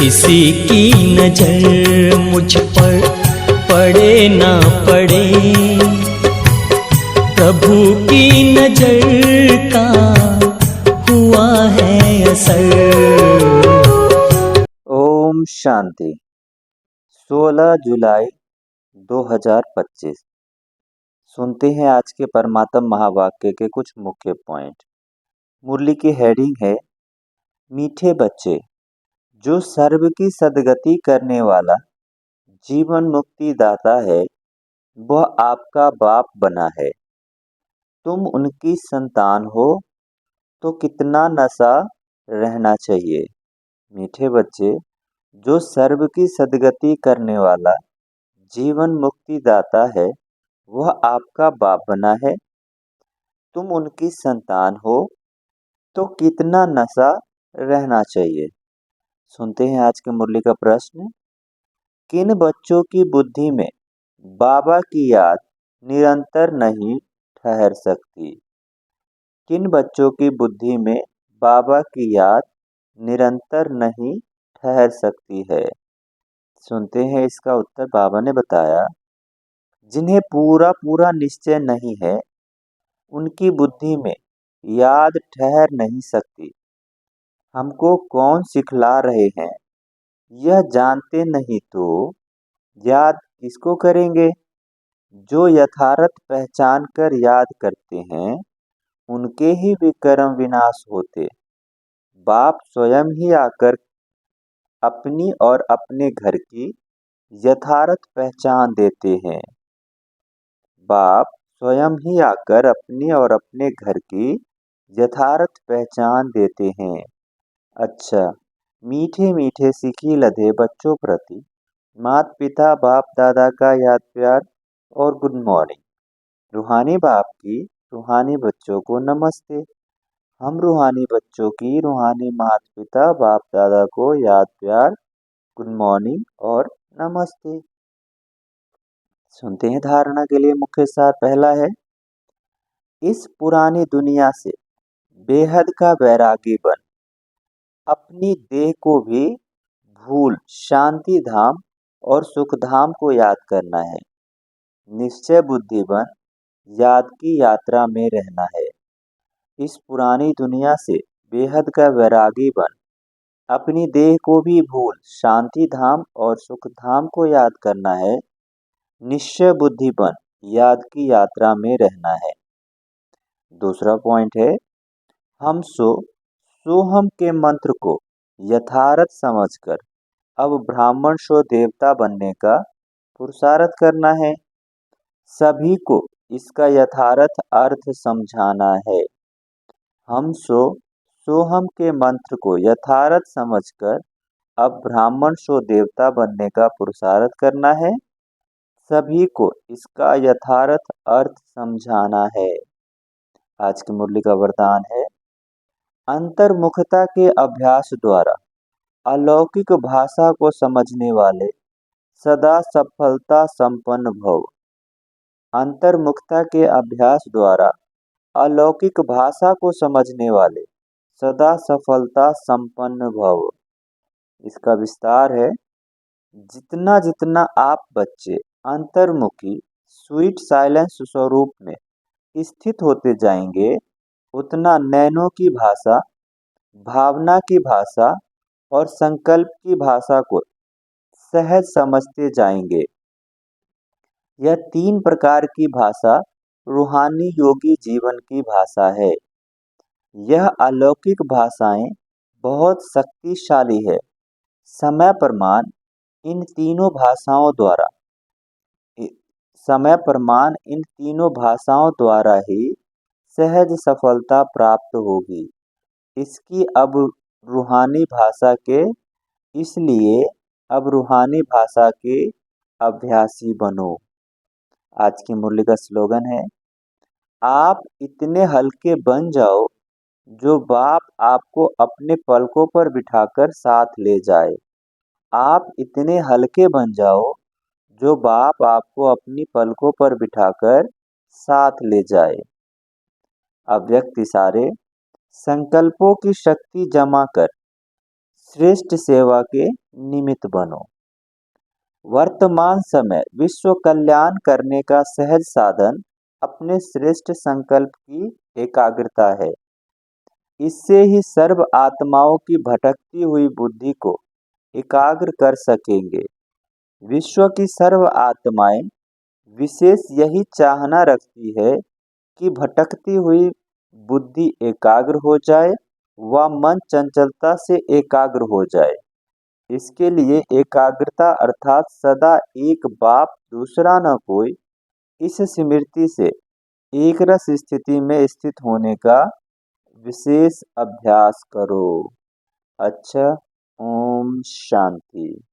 किसी की नजर मुझ पर पड़े ना पड़े, प्रभु की नजर का हुआ है असर। ओम शांति। 16 जुलाई 2025। सुनते हैं आज के परमात्म महावाक्य के कुछ मुख्य पॉइंट। मुरली की हेडिंग है, मीठे बच्चे, जो सर्व की सद्गति करने वाला जीवन मुक्ति दाता है, वह आपका बाप बना है। तुम उनकी संतान हो तो कितना नशा रहना चाहिए। मीठे बच्चे, जो सर्व की सद्गति करने वाला जीवन मुक्ति दाता है, वह आपका बाप बना है। तुम उनकी संतान हो तो कितना नशा रहना चाहिए। सुनते हैं आज के मुरली का प्रश्न, किन बच्चों की बुद्धि में बाबा की याद निरंतर नहीं ठहर सकती। किन बच्चों की बुद्धि में बाबा की याद निरंतर नहीं ठहर सकती है। सुनते हैं इसका उत्तर। बाबा ने बताया, जिन्हें पूरा पूरा निश्चय नहीं है, उनकी बुद्धि में याद ठहर नहीं सकती। हमको कौन सिखला रहे हैं, यह जानते नहीं तो याद किसको करेंगे। जो यथार्थ पहचान कर याद करते हैं, उनके ही विक्रम विनाश होते। बाप स्वयं ही आकर अपनी और अपने घर की यथार्थ पहचान देते हैं। बाप स्वयं ही आकर अपनी और अपने घर की यथार्थ पहचान देते हैं। अच्छा, मीठे मीठे सीखी लदे बच्चों प्रति माता पिता बाप दादा का याद प्यार और गुड मॉर्निंग। रूहानी बाप की रूहानी बच्चों को नमस्ते। हम रूहानी बच्चों की रूहानी माता पिता बाप दादा को याद प्यार, गुड मॉर्निंग और नमस्ते। सुनते हैं धारणा के लिए मुख्य सार। पहला है, इस पुरानी दुनिया से बेहद का वैरागी बन अपनी देह को भी भूल शांति धाम और सुख धाम को याद करना है। निश्चय बुद्धि बन याद की यात्रा में रहना है। इस पुरानी दुनिया से बेहद का वैरागी बन अपनी देह को भी भूल शांति धाम और सुख धाम को याद करना है। निश्चय बुद्धि बन याद की यात्रा में रहना है। दूसरा पॉइंट है, हम सोहम के मंत्र को यथार्थ समझकर अब ब्राह्मण सो देवता बनने का पुरुषार्थ करना है। सभी को इसका यथार्थ अर्थ समझाना है। हम सोहम के मंत्र को यथार्थ समझकर अब ब्राह्मण सो देवता बनने का पुरुषार्थ करना है। सभी को इसका यथार्थ अर्थ समझाना है। आज की मुरली का वरदान है, अंतर्मुखता के अभ्यास द्वारा अलौकिक भाषा को समझने वाले सदा सफलता संपन्न भव। अंतर्मुखता के अभ्यास द्वारा अलौकिक भाषा को समझने वाले सदा सफलता संपन्न भव। इसका विस्तार है, जितना जितना आप बच्चे अंतर्मुखी स्वीट साइलेंस स्वरूप में स्थित होते जाएंगे, उतना नैनों की भाषा, भावना की भाषा और संकल्प की भाषा को सहज समझते जाएंगे। यह 3 प्रकार की भाषा रूहानी योगी जीवन की भाषा है। यह अलौकिक भाषाएं बहुत शक्तिशाली है। समय प्रमाण इन तीनों भाषाओं द्वारा ही सहज सफलता प्राप्त होगी। इसलिए अब रूहानी भाषा के अभ्यासी बनो। आज की मुरली का स्लोगन है, आप इतने हल्के बन जाओ जो बाप आपको अपने पलकों पर बिठाकर साथ ले जाए। आप इतने हल्के बन जाओ जो बाप आपको अपनी पलकों पर बिठाकर साथ ले जाए। अव्यक्त इशारे, संकल्पों की शक्ति जमा कर श्रेष्ठ सेवा के निमित्त बनो। वर्तमान समय विश्व कल्याण करने का सहज साधन अपने श्रेष्ठ संकल्प की एकाग्रता है। इससे ही सर्व आत्माओं की भटकती हुई बुद्धि को एकाग्र कर सकेंगे। विश्व की सर्व आत्माएं विशेष यही चाहना रखती है कि भटकती हुई बुद्धि एकाग्र हो जाए व मन चंचलता से एकाग्र हो जाए। इसके लिए एकाग्रता अर्थात सदा एक बाप दूसरा न कोई, इस स्मृति से एक रस स्थिति में स्थित होने का विशेष अभ्यास करो। अच्छा, ओम शांति।